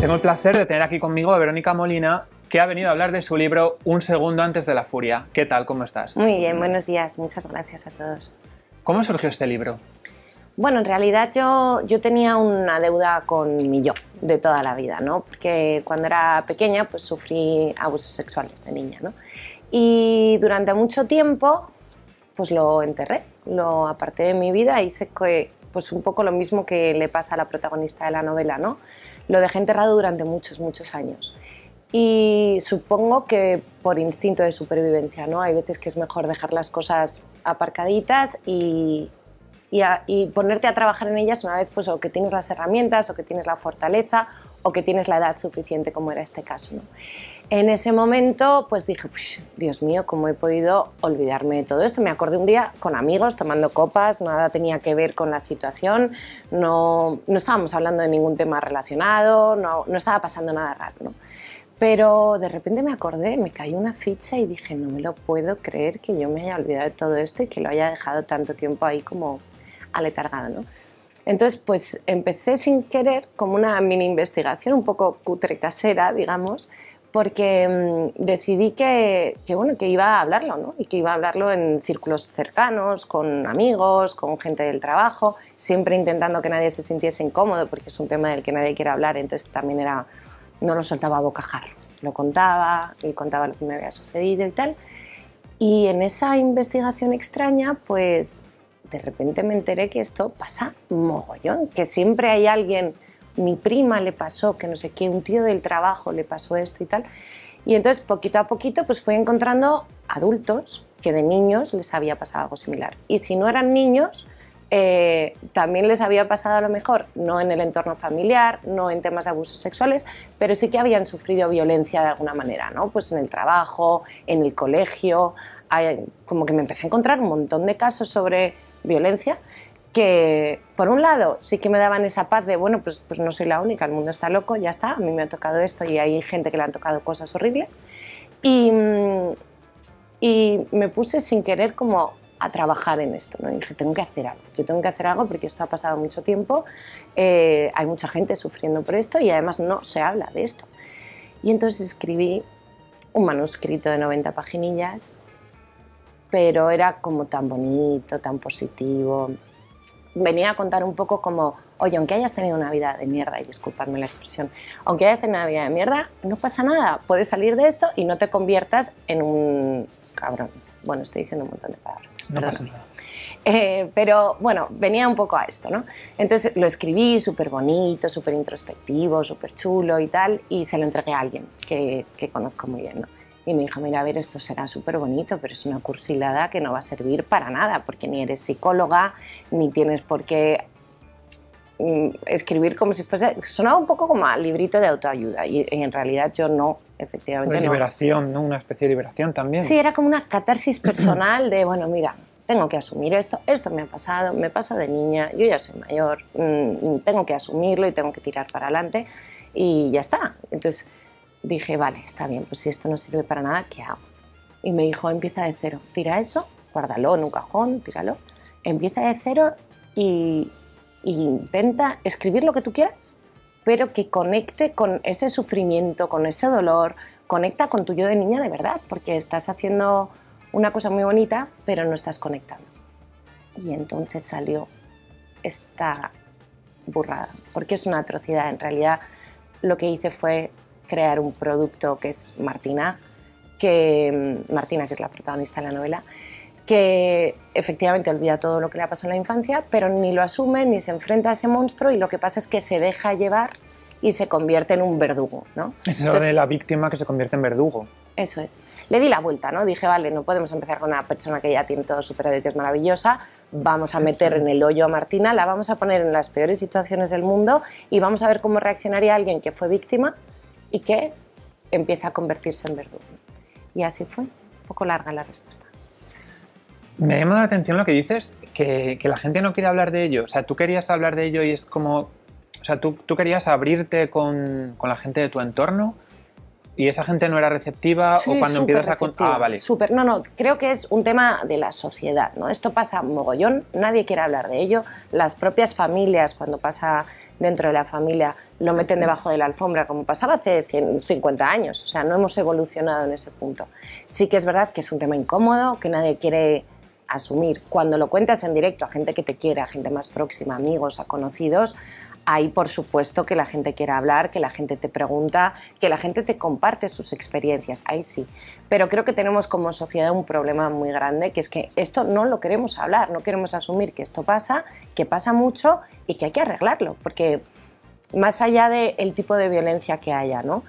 Tengo el placer de tener aquí conmigo a Verónica Molina, que ha venido a hablar de su libro Un segundo antes de la furia. ¿Qué tal? ¿Cómo estás? Muy bien, buenos días. Muchas gracias a todos. ¿Cómo surgió este libro? Bueno, en realidad yo tenía una deuda con mi yo de toda la vida, ¿no? Porque cuando era pequeña pues sufrí abusos sexuales de niña, ¿no? Y durante mucho tiempo pues lo enterré, lo aparté de mi vida e hice pues un poco lo mismo que le pasa a la protagonista de la novela, ¿no? Lo dejé enterrado durante muchos años. Y supongo que por instinto de supervivencia, ¿no? Hay veces que es mejor dejar las cosas aparcaditas y ponerte a trabajar en ellas una vez pues, o que tienes las herramientas, o que tienes la fortaleza, o que tienes la edad suficiente, como era este caso, ¿no? En ese momento pues dije, Dios mío, ¿cómo he podido olvidarme de todo esto? Me acordé un día con amigos tomando copas, nada tenía que ver con la situación, no estábamos hablando de ningún tema relacionado, no estaba pasando nada raro, ¿no? Pero de repente me acordé, me cayó una ficha y dije, no me lo puedo creer que yo me haya olvidado de todo esto y que lo haya dejado tanto tiempo ahí como aletargado, ¿no? Entonces, pues empecé sin querer como una mini investigación, un poco cutre casera, digamos, porque decidí que iba a hablarlo, ¿no? Y que iba a hablarlo en círculos cercanos, con amigos, con gente del trabajo, siempre intentando que nadie se sintiese incómodo, porque es un tema del que nadie quiere hablar, entonces también no lo soltaba a bocajarro, lo contaba y contaba lo que me había sucedido y tal. Y en esa investigación extraña, pues de repente me enteré que esto pasa mogollón, que siempre hay alguien, mi prima le pasó, que no sé qué, un tío del trabajo le pasó esto y tal. Y entonces poquito a poquito pues fui encontrando adultos que de niños les había pasado algo similar. Y si no eran niños, también les había pasado a lo mejor, no en el entorno familiar, no en temas de abusos sexuales, pero sí que habían sufrido violencia de alguna manera, ¿no? Pues en el trabajo, en el colegio, como que me empecé a encontrar un montón de casos sobre violencia que, por un lado, sí que me daban esa paz de, bueno, pues no soy la única, el mundo está loco, ya está, a mí me ha tocado esto y hay gente que le han tocado cosas horribles. Y me puse sin querer como a trabajar en esto, ¿no? Y dije, tengo que hacer algo, yo tengo que hacer algo porque esto ha pasado mucho tiempo, hay mucha gente sufriendo por esto y además no se habla de esto. Y entonces escribí un manuscrito de 90 paginillas, pero era como tan bonito, tan positivo. Venía a contar un poco como, oye, aunque hayas tenido una vida de mierda, y disculpadme la expresión, aunque hayas tenido una vida de mierda, no pasa nada, puedes salir de esto y no te conviertas en un cabrón. Bueno, estoy diciendo un montón de palabras. No pasa nada. Pero bueno, venía un poco a esto, ¿no? Entonces lo escribí súper bonito, súper introspectivo, súper chulo y tal, y se lo entregué a alguien que conozco muy bien, ¿no? Y me dijo, mira, a ver, esto será súper bonito, pero es una cursilada que no va a servir para nada, porque ni eres psicóloga, ni tienes por qué escribir como si fuese... Sonaba un poco como a librito de autoayuda, y en realidad yo no, efectivamente de liberación, ¿no? Una especie de liberación también. Sí, era como una catarsis personal de, bueno, mira, tengo que asumir esto me ha pasado, me pasó de niña, yo ya soy mayor, tengo que asumirlo y tengo que tirar para adelante y ya está. Entonces dije, vale, está bien, pues si esto no sirve para nada, ¿qué hago? Y me dijo, empieza de cero, tira eso, guárdalo en un cajón, tíralo, empieza de cero y intenta escribir lo que tú quieras, pero que conecte con ese sufrimiento, con ese dolor, conecta con tu yo de niña de verdad, porque estás haciendo una cosa muy bonita, pero no estás conectando. Y entonces salió esta burrada, porque es una atrocidad. En realidad lo que hice fue crear un producto que es Martina, que es la protagonista de la novela, que efectivamente olvida todo lo que le ha pasado en la infancia, pero ni lo asume ni se enfrenta a ese monstruo y lo que pasa es que se deja llevar y se convierte en un verdugo, ¿no? Eso de la víctima que se convierte en verdugo. Eso es. Le di la vuelta, ¿no? Dije, vale, no podemos empezar con una persona que ya tiene todo superado y que es maravillosa, vamos a meter en el hoyo a Martina, la vamos a poner en las peores situaciones del mundo y vamos a ver cómo reaccionaría alguien que fue víctima y que empieza a convertirse en verdugo. Y así fue, un poco larga la respuesta. Me ha llamado la atención lo que dices, que la gente no quiere hablar de ello. O sea, tú querías hablar de ello y es como... O sea, tú querías abrirte con la gente de tu entorno ¿Y esa gente no era receptiva Sí, o cuando empiezas a receptiva, vale. Súper, no, creo que es un tema de la sociedad, ¿no? Esto pasa mogollón, nadie quiere hablar de ello. Las propias familias, cuando pasa dentro de la familia, lo meten debajo de la alfombra, como pasaba hace 150 años. O sea, no hemos evolucionado en ese punto. Sí que es verdad que es un tema incómodo, que nadie quiere asumir. Cuando lo cuentas en directo a gente que te quiere, a gente más próxima, amigos, a conocidos, ahí por supuesto que la gente quiere hablar, que la gente te pregunta, que la gente te comparte sus experiencias, ahí sí. Pero creo que tenemos como sociedad un problema muy grande, que es que esto no lo queremos hablar, no queremos asumir que esto pasa, que pasa mucho y que hay que arreglarlo, porque más allá del tipo de violencia que haya, ¿no?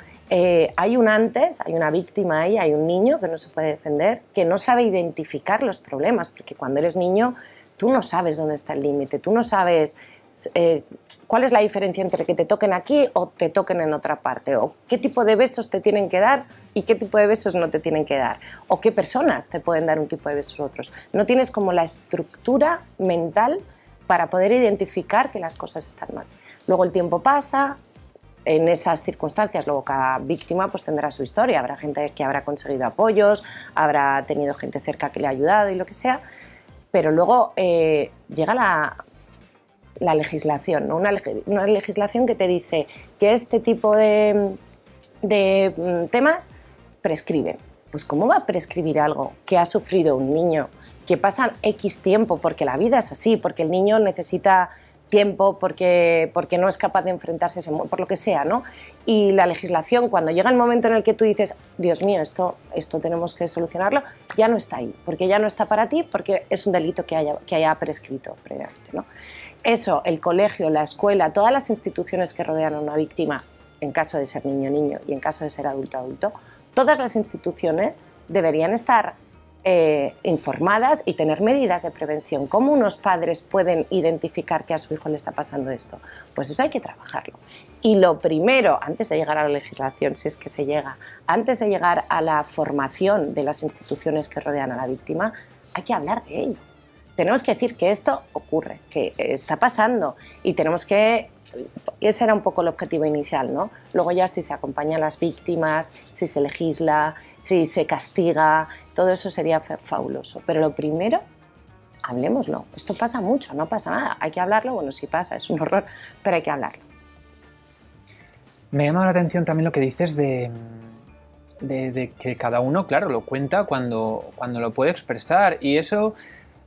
Hay un antes, hay una víctima ahí, hay un niño que no se puede defender, que no sabe identificar los problemas, porque cuando eres niño tú no sabes dónde está el límite, tú no sabes cuál es la diferencia entre que te toquen aquí o te toquen en otra parte, o qué tipo de besos te tienen que dar y qué tipo de besos no te tienen que dar, o qué personas te pueden dar un tipo de besos u otros. No tienes como la estructura mental para poder identificar que las cosas están mal. Luego el tiempo pasa, en esas circunstancias luego cada víctima pues tendrá su historia, habrá gente que habrá conseguido apoyos, habrá tenido gente cerca que le ha ayudado y lo que sea, pero luego llega la legislación, ¿no? Una legislación que te dice que este tipo de temas prescriben. Pues ¿cómo va a prescribir algo que ha sufrido un niño, que pasa X tiempo, porque la vida es así, porque el niño necesita tiempo, porque no es capaz de enfrentarse a ese por lo que sea, ¿no? Y la legislación, cuando llega el momento en el que tú dices, Dios mío, esto tenemos que solucionarlo, ya no está ahí, porque ya no está para ti, porque es un delito que haya prescrito previamente, ¿no? Eso, el colegio, la escuela, todas las instituciones que rodean a una víctima, en caso de ser niño y en caso de ser adulto, todas las instituciones deberían estar informadas y tener medidas de prevención. ¿Cómo unos padres pueden identificar que a su hijo le está pasando esto? Pues eso hay que trabajarlo. Y lo primero, antes de llegar a la legislación, si es que se llega, antes de llegar a la formación de las instituciones que rodean a la víctima, hay que hablar de ello. Tenemos que decir que esto ocurre, que está pasando y tenemos que... Ese era un poco el objetivo inicial, ¿no? Luego ya si se acompaña a las víctimas, si se legisla, si se castiga, todo eso sería fabuloso. Pero lo primero, hablemoslo. Esto pasa mucho, no pasa nada. Hay que hablarlo, bueno, sí pasa, es un horror, pero hay que hablarlo. Me llama la atención también lo que dices de que cada uno, claro, lo cuenta cuando lo puede expresar y eso...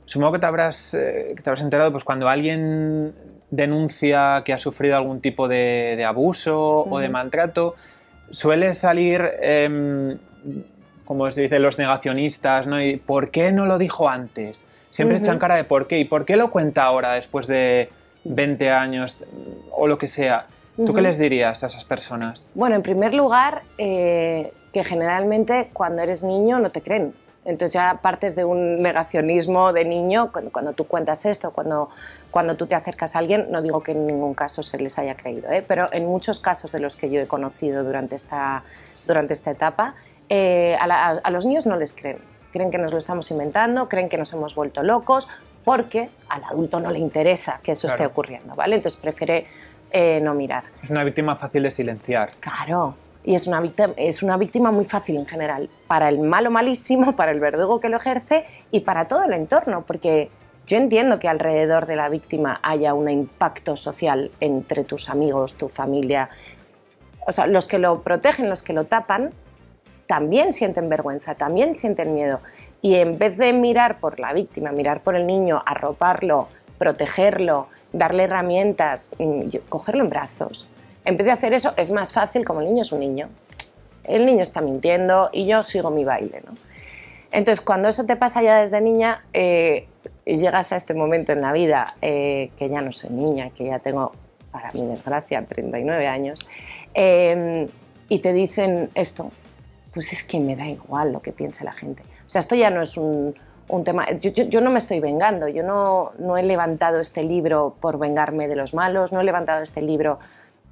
Supongo que te habrás enterado pues, cuando alguien denuncia que ha sufrido algún tipo de abuso o de maltrato, suele salir, como se dice, los negacionistas, ¿no? Y ¿por qué no lo dijo antes? Siempre echan cara de ¿por qué? ¿Y por qué lo cuenta ahora después de 20 años o lo que sea? ¿Tú qué les dirías a esas personas? Bueno, en primer lugar, que generalmente cuando eres niño no te creen. Entonces ya partes de un negacionismo de niño, cuando tú cuentas esto, cuando tú te acercas a alguien, no digo que en ningún caso se les haya creído, pero en muchos casos de los que yo he conocido durante esta etapa, a los niños no les creen. Creen que nos lo estamos inventando, creen que nos hemos vuelto locos, porque al adulto no le interesa que eso esté ocurriendo, ¿vale? Entonces prefiere no mirar. Es una víctima fácil de silenciar. Claro. Y es una víctima muy fácil en general, para el malo malísimo, para el verdugo que lo ejerce y para todo el entorno, porque yo entiendo que alrededor de la víctima haya un impacto social entre tus amigos, tu familia. O sea, los que lo protegen, los que lo tapan, también sienten vergüenza, también sienten miedo. Y en vez de mirar por la víctima, mirar por el niño, arroparlo, protegerlo, darle herramientas, cogerlo en brazos, en vez de hacer eso, es más fácil, como el niño es un niño. El niño está mintiendo y yo sigo mi baile, ¿no? Entonces, cuando eso te pasa ya desde niña, y llegas a este momento en la vida, que ya no soy niña, que ya tengo, para mi desgracia, 39 años, y te dicen esto, pues es que me da igual lo que piense la gente. O sea, esto ya no es un tema... Yo no me estoy vengando, yo no he levantado este libro por vengarme de los malos, no he levantado este libro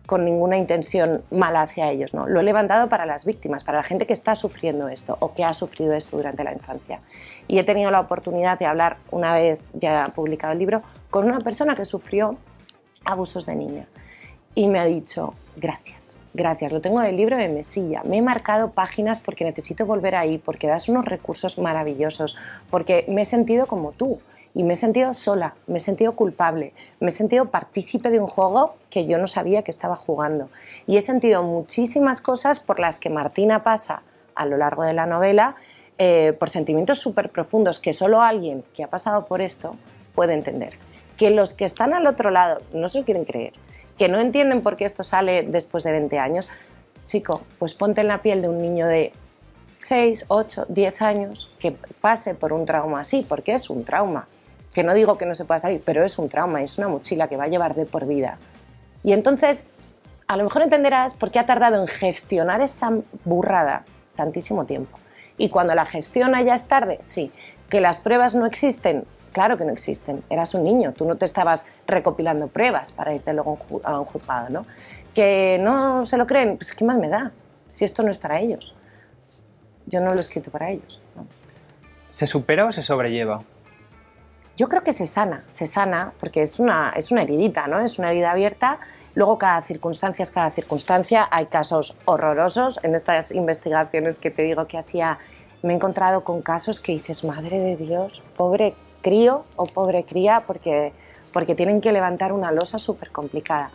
con ninguna intención mala hacia ellos, ¿no? Lo he levantado para las víctimas, para la gente que está sufriendo esto o que ha sufrido esto durante la infancia. Y he tenido la oportunidad de hablar, una vez ya publicado el libro, con una persona que sufrió abusos de niña y me ha dicho gracias. gracias, lo tengo del libro de mesilla, me he marcado páginas porque necesito volver ahí, porque das unos recursos maravillosos, porque me he sentido como tú y me he sentido sola, me he sentido culpable, me he sentido partícipe de un juego que yo no sabía que estaba jugando y he sentido muchísimas cosas por las que Martina pasa a lo largo de la novela, por sentimientos súper profundos que solo alguien que ha pasado por esto puede entender. Que los que están al otro lado no se lo quieren creer, que no entienden por qué esto sale después de 20 años, chico, pues ponte en la piel de un niño de 6, 8, 10 años que pase por un trauma así, porque es un trauma, que no digo que no se pueda salir, pero es un trauma, es una mochila que va a llevar de por vida. Y entonces, a lo mejor entenderás por qué ha tardado en gestionar esa burrada tantísimo tiempo. Y cuando la gestiona ya es tarde, sí. Que las pruebas no existen, claro que no existen. Eras un niño, tú no te estabas recopilando pruebas para irte luego a un juzgado, ¿no? Que no se lo creen, pues ¿qué más me da? Si esto no es para ellos. Yo no lo he escrito para ellos, ¿no? ¿Se supera o se sobrelleva? Yo creo que se sana, porque es una heridita, ¿no? Es una herida abierta. Luego cada circunstancia, hay casos horrorosos. En estas investigaciones que te digo que hacía, me he encontrado con casos que dices, madre de Dios, pobre crío o pobre cría, porque tienen que levantar una losa súper complicada.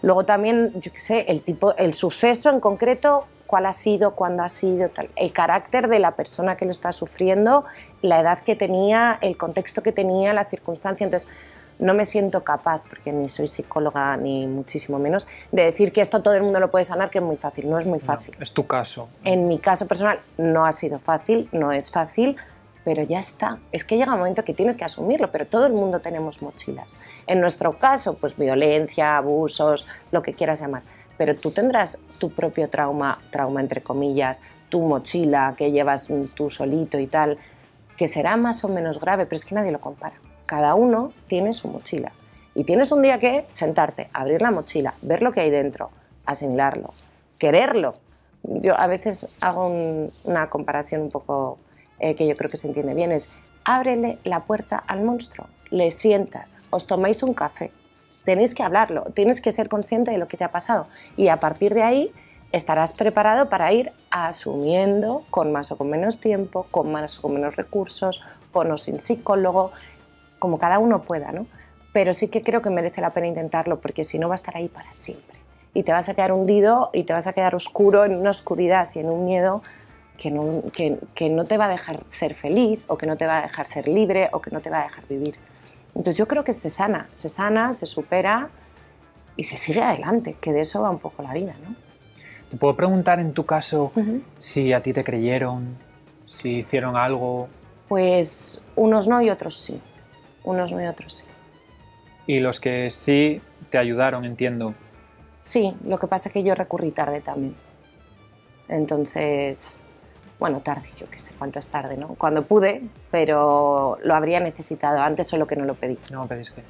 Luego también, yo qué sé, el suceso en concreto, cuál ha sido, cuándo ha sido, tal, el carácter de la persona que lo está sufriendo, la edad que tenía, el contexto que tenía, la circunstancia. Entonces, no me siento capaz, porque ni soy psicóloga ni muchísimo menos, de decir que esto todo el mundo lo puede sanar, que es muy fácil. No es muy fácil. No, es tu caso. En mi caso personal no ha sido fácil, no es fácil, pero ya está. Es que llega un momento que tienes que asumirlo, pero todo el mundo tenemos mochilas. En nuestro caso, pues violencia, abusos, lo que quieras llamar. Pero tú tendrás tu propio trauma entre comillas, tu mochila que llevas tú solito y tal, que será más o menos grave, pero es que nadie lo compara. Cada uno tiene su mochila y tienes un día que sentarte, abrir la mochila, ver lo que hay dentro, asimilarlo, quererlo. Yo a veces hago una comparación un poco que yo creo que se entiende bien, es ábrele la puerta al monstruo, le sientas, os tomáis un café, tenéis que hablarlo, tienes que ser consciente de lo que te ha pasado y a partir de ahí estarás preparado para ir asumiendo con más o con menos tiempo, con más o con menos recursos, con o sin psicólogo, como cada uno pueda, ¿no? Pero sí que creo que merece la pena intentarlo porque si no va a estar ahí para siempre y te vas a quedar hundido y te vas a quedar oscuro en una oscuridad y en un miedo que no te va a dejar ser feliz o que no te va a dejar ser libre o que no te va a dejar vivir. Entonces yo creo que se sana, se supera y se sigue adelante, que de eso va un poco la vida, ¿no? ¿Te puedo preguntar en tu caso si a ti te creyeron, si hicieron algo? Pues unos no y otros sí. Unos no y otros sí. Y los que sí te ayudaron, entiendo. Sí, lo que pasa es que yo recurrí tarde también. Entonces, bueno, tarde, yo qué sé cuánto es tarde, ¿no? Cuando pude, pero lo habría necesitado antes, solo que no lo pedí. No lo pediste.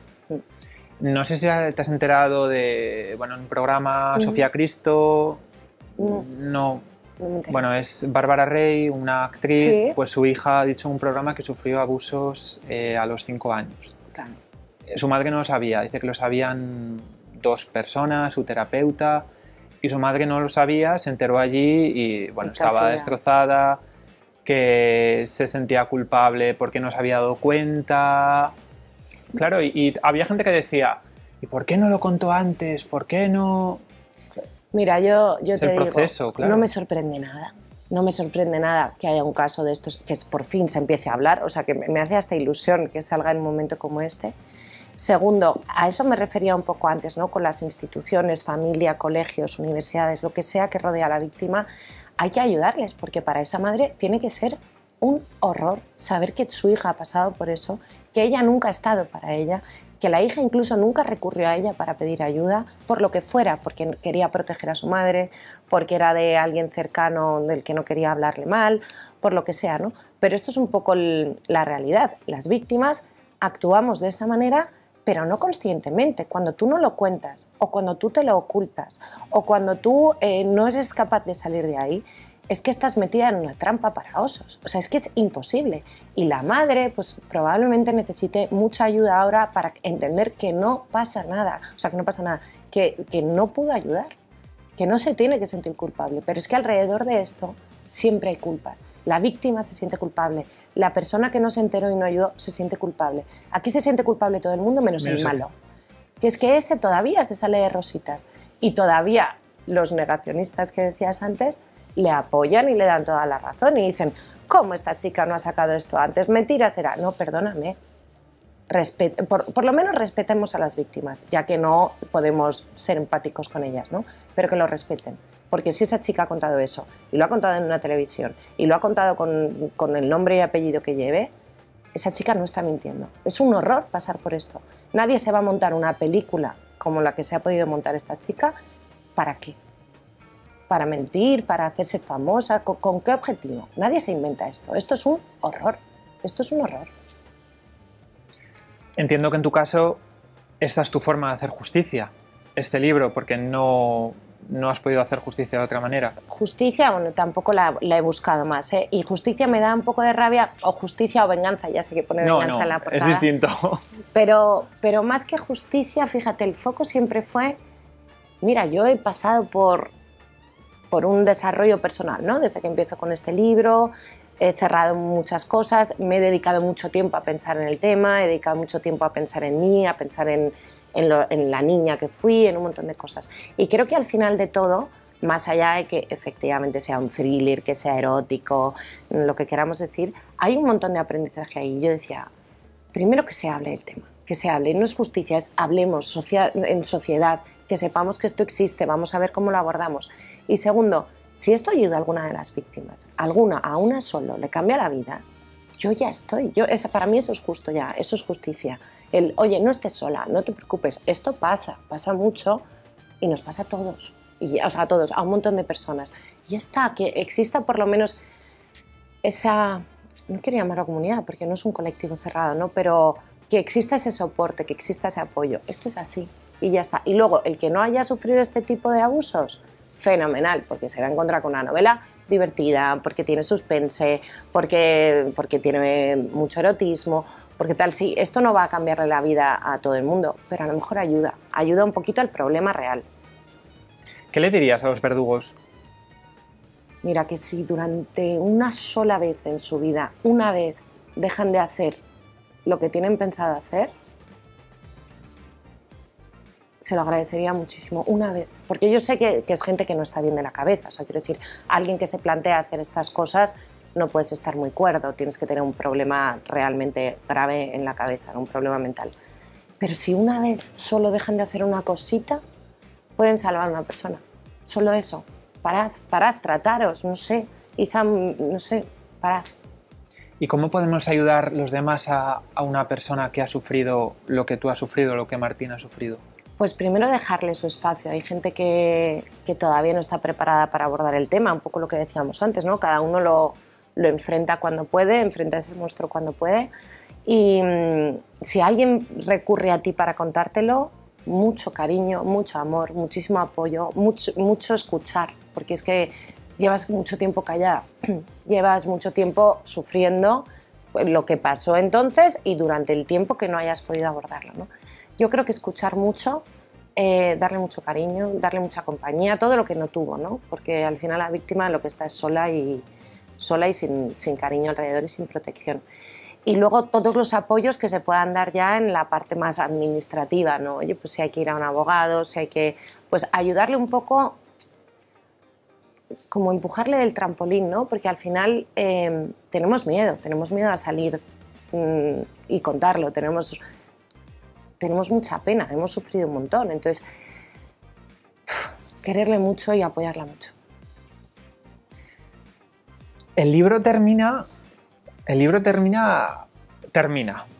No sé si te has enterado de, bueno, en un programa Sofía Cristo. No. Bueno, es Bárbara Rey, una actriz, ¿Sí? Pues su hija ha dicho en un programa que sufrió abusos a los 5 años. Claro. Su madre no lo sabía, dice que lo sabían 2 personas, su terapeuta, y su madre no lo sabía, se enteró allí y bueno, estaba destrozada, que se sentía culpable porque no se había dado cuenta. Claro, y había gente que decía, ¿y por qué no lo contó antes? ¿Por qué no...? Mira, yo te digo, claro. no me sorprende nada. No me sorprende nada que haya un caso de estos, que por fin se empiece a hablar, o sea, que me hace hasta ilusión que salga en un momento como este. Segundo, a eso me refería un poco antes, ¿no? Con las instituciones, familia, colegios, universidades, lo que sea que rodea a la víctima, hay que ayudarles, porque para esa madre tiene que ser un horror saber que su hija ha pasado por eso, que ella nunca ha estado para ella, que la hija incluso nunca recurrió a ella para pedir ayuda, por lo que fuera, porque quería proteger a su madre, porque era de alguien cercano del que no quería hablarle mal, por lo que sea, ¿no? Pero esto es un poco la realidad. Las víctimas actuamos de esa manera, pero no conscientemente. Cuando tú no lo cuentas, o cuando tú te lo ocultas, o cuando tú no eres capaz de salir de ahí, es que estás metida en una trampa para osos. O sea, es que es imposible. Y la madre, pues probablemente necesite mucha ayuda ahora para entender que no pasa nada. O sea, que no pasa nada, que no pudo ayudar, que no se tiene que sentir culpable, pero es que alrededor de esto siempre hay culpas. La víctima se siente culpable, la persona que no se enteró y no ayudó se siente culpable. Aquí se siente culpable todo el mundo menos el malo. Que es que ese todavía se sale de rositas y todavía los negacionistas que decías antes le apoyan y le dan toda la razón y dicen, ¿cómo esta chica no ha sacado esto antes? Mentira será. No, perdóname. Por lo menos respetemos a las víctimas, ya que no podemos ser empáticos con ellas, ¿no? Pero que lo respeten. Porque si esa chica ha contado eso, y lo ha contado en una televisión, y lo ha contado con el nombre y apellido que lleve, esa chica no está mintiendo. Es un horror pasar por esto. Nadie se va a montar una película como la que se ha podido montar esta chica. ¿Para qué? ¿Para mentir? ¿Para hacerse famosa? ¿Con qué objetivo? Nadie se inventa esto. Esto es un horror. Esto es un horror. Entiendo que en tu caso esta es tu forma de hacer justicia, este libro, porque no has podido hacer justicia de otra manera. Justicia, bueno, tampoco la he buscado más, ¿eh? Y justicia me da un poco de rabia, o justicia o venganza, ya sé que pone venganza en la portada. Es distinto. Pero más que justicia, fíjate, el foco siempre fue, mira, yo he pasado por un desarrollo personal, ¿no? Desde que empiezo con este libro, he cerrado muchas cosas, me he dedicado mucho tiempo a pensar en el tema, he dedicado mucho tiempo a pensar en mí, a pensar en la niña que fui, en un montón de cosas. Y creo que al final de todo, más allá de que efectivamente sea un thriller, que sea erótico, lo que queramos decir, hay un montón de aprendizaje ahí. Yo decía, primero que se hable del tema, que se hable, no es justicia, es hablemos en sociedad, que sepamos que esto existe, vamos a ver cómo lo abordamos. Y segundo, si esto ayuda a alguna de las víctimas, a una solo, le cambia la vida, yo ya estoy. Para mí eso es justo ya, eso es justicia. Oye, no estés sola, no te preocupes, esto pasa mucho y nos pasa a todos. O sea, a todos, a un montón de personas. Y ya está, que exista por lo menos esa, no quiero llamarlo comunidad porque no es un colectivo cerrado, ¿no? Pero que exista ese soporte, que exista ese apoyo. Esto es así y ya está. Y luego, el que no haya sufrido este tipo de abusos, fenomenal, porque se va a encontrar con una novela divertida, porque tiene suspense, porque tiene mucho erotismo, porque tal, sí, esto no va a cambiarle la vida a todo el mundo, pero a lo mejor ayuda un poquito al problema real. ¿Qué le dirías a los verdugos? Mira, que si durante una sola vez en su vida, una vez, dejan de hacer lo que tienen pensado hacer, se lo agradecería muchísimo, una vez. Porque yo sé que es gente que no está bien de la cabeza. O sea, quiero decir, alguien que se plantea hacer estas cosas no puedes estar muy cuerdo, tienes que tener un problema realmente grave en la cabeza, ¿no? Un problema mental. Pero si una vez solo dejan de hacer una cosita, pueden salvar a una persona. Solo eso. Parad, trataros, no sé. No sé, parad. ¿Y cómo podemos ayudar los demás a una persona que ha sufrido lo que tú has sufrido, lo que Martín ha sufrido? Pues primero dejarle su espacio. Hay gente que todavía no está preparada para abordar el tema, un poco lo que decíamos antes, ¿no? Cada uno lo enfrenta cuando puede, enfrenta ese monstruo cuando puede. Y si alguien recurre a ti para contártelo, mucho cariño, mucho amor, muchísimo apoyo, mucho escuchar, porque es que llevas mucho tiempo callada, llevas mucho tiempo sufriendo lo que pasó entonces y durante el tiempo que no hayas podido abordarlo, ¿no? Yo creo que escuchar mucho, darle mucho cariño, darle mucha compañía, todo lo que no tuvo, ¿no? Porque al final la víctima lo que está es sola y sin cariño alrededor y sin protección. Y luego todos los apoyos que se puedan dar ya en la parte más administrativa, ¿no? Oye, pues si hay que ir a un abogado, si hay que pues ayudarle un poco, como empujarle del trampolín, ¿no? Porque al final tenemos miedo a salir y contarlo, tenemos mucha pena, hemos sufrido un montón, entonces quererle mucho y apoyarla mucho. El libro termina,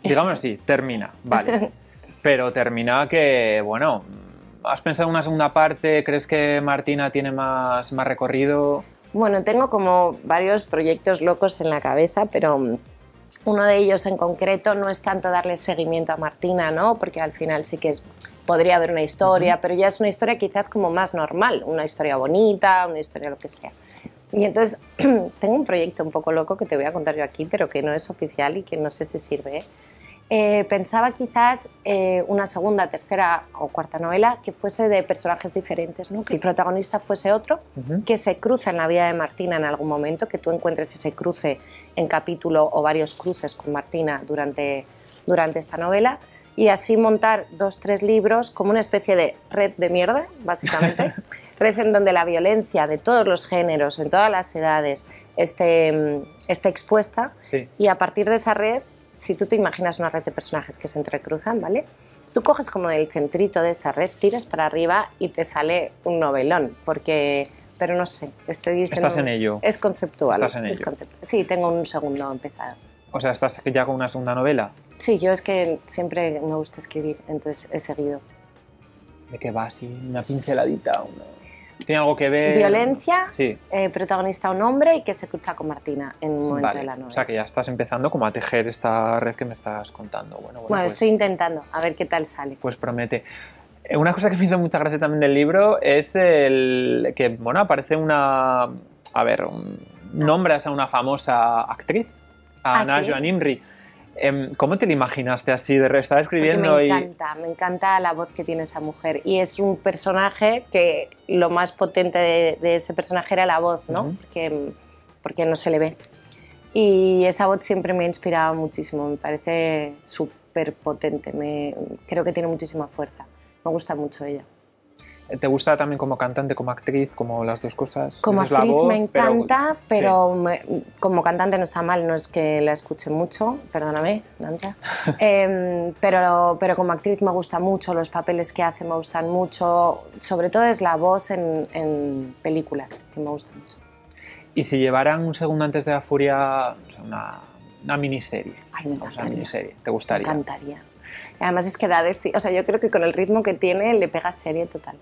digamos así, termina, vale. Pero termina que, bueno, ¿has pensado en una segunda parte? ¿Crees que Martina tiene más recorrido? Bueno, tengo como varios proyectos locos en la cabeza, pero uno de ellos en concreto no es tanto darle seguimiento a Martina, ¿no? Porque al final sí que podría haber una historia, pero ya es una historia quizás como más normal, una historia bonita, una historia lo que sea. Y entonces tengo un proyecto un poco loco que te voy a contar yo aquí, pero que no es oficial y que no sé si sirve, ¿eh? Pensaba quizás una segunda, tercera o cuarta novela que fuese de personajes diferentes, ¿no? Que el protagonista fuese otro, que se cruce en la vida de Martina en algún momento, que tú encuentres ese cruce en capítulo o varios cruces con Martina durante esta novela, y así montar 2 o 3 libros como una especie de red de mierda, básicamente, red en donde la violencia de todos los géneros, en todas las edades, esté expuesta, Sí. y a partir de esa red, si tú te imaginas una red de personajes que se entrecruzan, ¿vale? Tú coges como del centrito de esa red, tiras para arriba y te sale un novelón, pero no sé, estoy diciendo... Estás en ello. Es conceptual. Estás en ello. Sí, tengo un segundo empezado. O sea, ¿estás ya con una segunda novela? Sí, yo es que siempre me gusta escribir, entonces he seguido. ¿De qué va? ¿Sí? ¿Una pinceladita? ¿Tiene algo que ver? Violencia, sí. Protagonista un hombre y que se cruza con Martina en un momento de la novela. O sea, que ya estás empezando como a tejer esta red que me estás contando. Bueno, pues, estoy intentando, a ver qué tal sale. Pues promete. Una cosa que me hizo mucha gracia también del libro es el que, bueno, aparece un nombre a una famosa actriz, a Nagihan Nimri. ¿Cómo te la imaginaste así? Estaba escribiendo me encanta la voz que tiene esa mujer, y es un personaje que lo más potente de ese personaje era la voz, ¿no? Porque no se le ve. Y esa voz siempre me ha inspirado muchísimo, me parece súper potente, creo que tiene muchísima fuerza, me gusta mucho ella. ¿Te gusta también como cantante, como actriz, como las dos cosas? Como actriz voz, me encanta, pero sí. Como cantante no está mal, no es que la escuche mucho, perdóname, Nancha. Pero como actriz me gusta mucho, los papeles que hace me gustan mucho, sobre todo es la voz en películas, que me gusta mucho. ¿Y si llevaran un segundo antes de la furia, o sea, una miniserie? Ay, me encantaría. Una miniserie, ¿te gustaría? Me encantaría. Además es que o sea, yo creo que con el ritmo que tiene le pega serie total.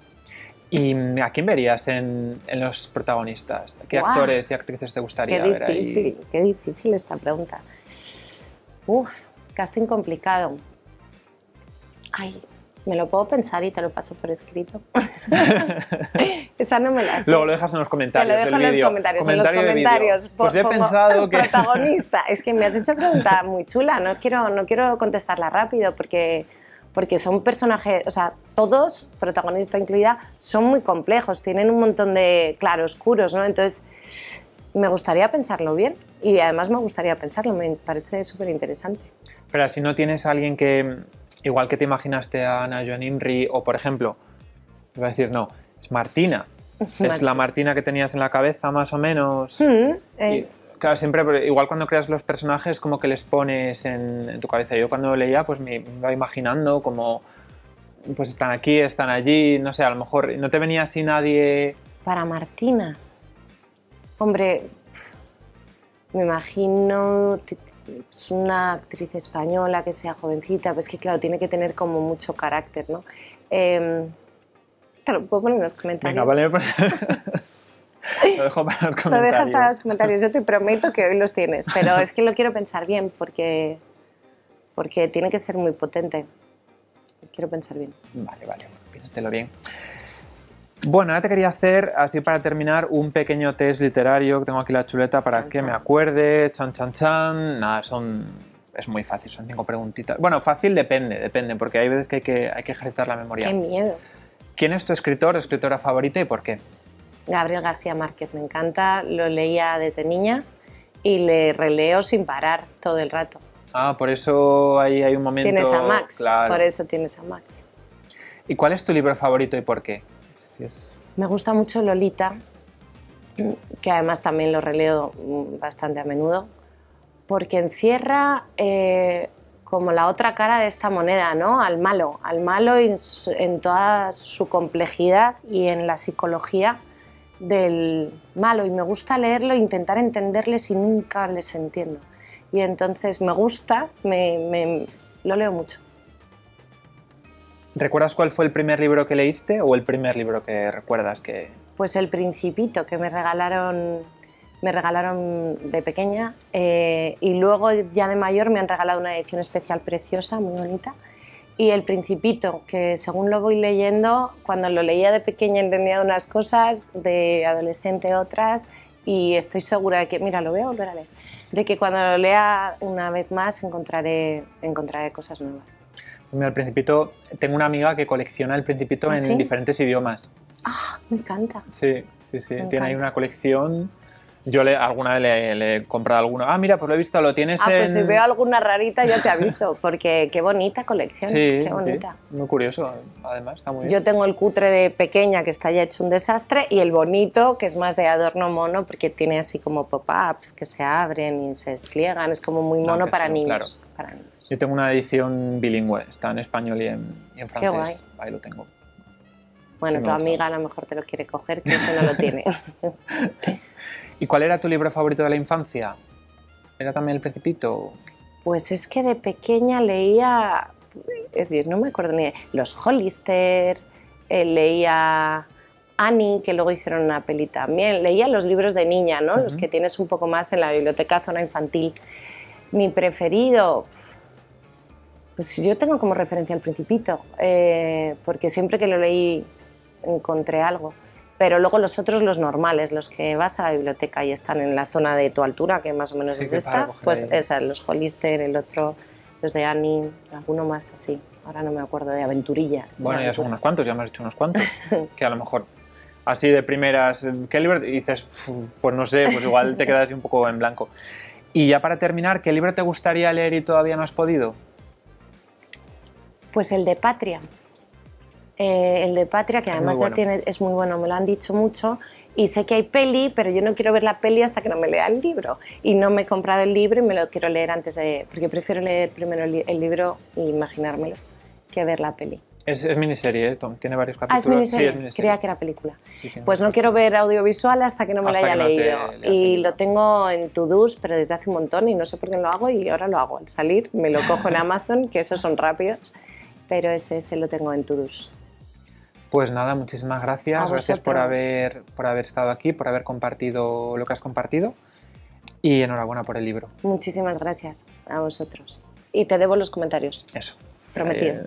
¿Y a quién verías en los protagonistas? ¿Qué actores y actrices te gustaría ver ahí? Qué difícil esta pregunta. Casting complicado. Ay, me lo puedo pensar y te lo paso por escrito. Esa no me la sé. Luego lo dejas en los comentarios del vídeo. Te lo dejo en los comentarios. Pues he pensado que... Protagonista. Es que me has hecho pregunta muy chula. No quiero contestarla rápido porque son personajes, o sea, todos, protagonista incluida, son muy complejos, tienen un montón de claroscuros, ¿no? Entonces, me gustaría pensarlo bien, y además me gustaría pensarlo, me parece súper interesante. Pero si no tienes a alguien que, igual que te imaginaste a Nagihan Nimri, o por ejemplo, iba a decir no, es Martina. Es la Martina que tenías en la cabeza, más o menos. Claro, siempre, igual cuando creas los personajes, como que les pones en tu cabeza. Yo cuando leía, pues me iba imaginando como, pues están aquí, están allí, no sé, a lo mejor no te venía así nadie... Para Martina, hombre, me imagino, es una actriz española que sea jovencita, pues que claro, tiene que tener como mucho carácter, ¿no? Te lo puedo poner en los comentarios. Venga, vale. Lo dejo para los comentarios. Lo dejas para los comentarios. Yo te prometo que hoy los tienes, pero es que lo quiero pensar bien porque tiene que ser muy potente. Quiero pensar bien. Vale, piénsatelo bien. Bueno, ahora te quería hacer, así para terminar, un pequeño test literario, que tengo aquí la chuleta para que me acuerde. Chan, chan, chan. Nada, es muy fácil, son 5 preguntitas. Bueno, fácil depende, porque hay veces que hay que ejercitar la memoria. ¡Qué miedo! ¿Quién es tu escritor o escritora favorita y por qué? Gabriel García Márquez, me encanta, lo leía desde niña y le releo sin parar todo el rato. Ah, por eso ahí hay un momento... Tienes a Max, claro. Por eso tienes a Max. ¿Y cuál es tu libro favorito y por qué? Me gusta mucho Lolita, que además también lo releo bastante a menudo, porque encierra como la otra cara de esta moneda, ¿no? Al malo en toda su complejidad y en la psicología del malo, y me gusta leerlo e intentar entenderles y nunca les entiendo. Y entonces me gusta, lo leo mucho. ¿Recuerdas cuál fue el primer libro que leíste o el primer libro que recuerdas que...? Pues El Principito, que me regalaron de pequeña, y luego ya de mayor me han regalado una edición especial preciosa, muy bonita. Y El Principito, que según lo voy leyendo, cuando lo leía de pequeña entendía unas cosas, de adolescente otras, y estoy segura de que, mira, lo voy a volver a leer, de que cuando lo lea una vez más encontraré cosas nuevas. Mira, el Principito, tengo una amiga que colecciona el Principito ¿Ah, en sí? diferentes idiomas. ¡Ah, me encanta! Sí, Me tiene ahí encanta. una colección. Yo alguna vez le he comprado alguno. Ah, mira, pues lo he visto, lo tienes en... Pues si veo alguna rarita ya te aviso, porque qué bonita colección, Sí, qué bonita. muy curioso, además, está muy bien. Yo tengo el cutre de pequeña, que está ya hecho un desastre, y el bonito, que es más de adorno mono, porque tiene así como pop-ups que se abren y se despliegan, es como muy mono para chulo, niños, claro. para niños. Yo tengo una edición bilingüe, está en español y en francés. Qué guay. Ahí lo tengo. Bueno, Sí, tu me gusta. amiga a lo mejor te lo quiere coger, que ese no lo tiene. ¿Y cuál era tu libro favorito de la infancia? ¿Era también El Principito? Pues es que de pequeña leía, es decir, no me acuerdo ni de los Hollister, leía Annie, que luego hicieron una peli también, leía los libros de niña, ¿no? Los que tienes un poco más en la biblioteca zona infantil. Mi preferido, pues yo tengo como referencia El Principito, porque siempre que lo leí encontré algo. Pero luego los otros, los normales, los que vas a la biblioteca y están en la zona de tu altura, que más o menos Sí, es que para esta, coger pues ahí. esas, los Hollister, el otro, los de Annie, alguno más así. Ahora no me acuerdo, de aventurillas. Bueno, de ya son aventuras. unos cuantos, ya me has dicho unos cuantos. Que a lo mejor, así de primeras, ¿qué libro? Y dices, pues no sé, pues igual te quedas un poco en blanco. Y ya para terminar, ¿qué libro te gustaría leer y todavía no has podido? Pues el de Patria. El de Patria, que Es además muy ya bueno. es muy bueno, me lo han dicho mucho, y sé que hay peli, pero yo no quiero ver la peli hasta que no me lea el libro. Y no me he comprado el libro y me lo quiero leer antes de... Porque prefiero leer primero el libro e imaginármelo que ver la peli. Es miniserie, Tom, tiene varios Ah, capítulos. es miniserie. Sí, es miniserie. Creía que era película. Sí, tiene Pues no varios quiero capítulos. ver audiovisual hasta que no me lo Hasta haya que no te leído. leas el Y libro. lo tengo en To-Dos, pero desde hace un montón y no sé por qué no lo hago y ahora lo hago. Al salir me lo cojo en Amazon, que esos son rápidos, pero ese lo tengo en To-Dos. Pues nada, muchísimas gracias. A Gracias por vosotros. haber estado aquí, por haber compartido lo que has compartido. Y enhorabuena por el libro. Muchísimas gracias a vosotros. Y te debo los comentarios, Eso. prometido.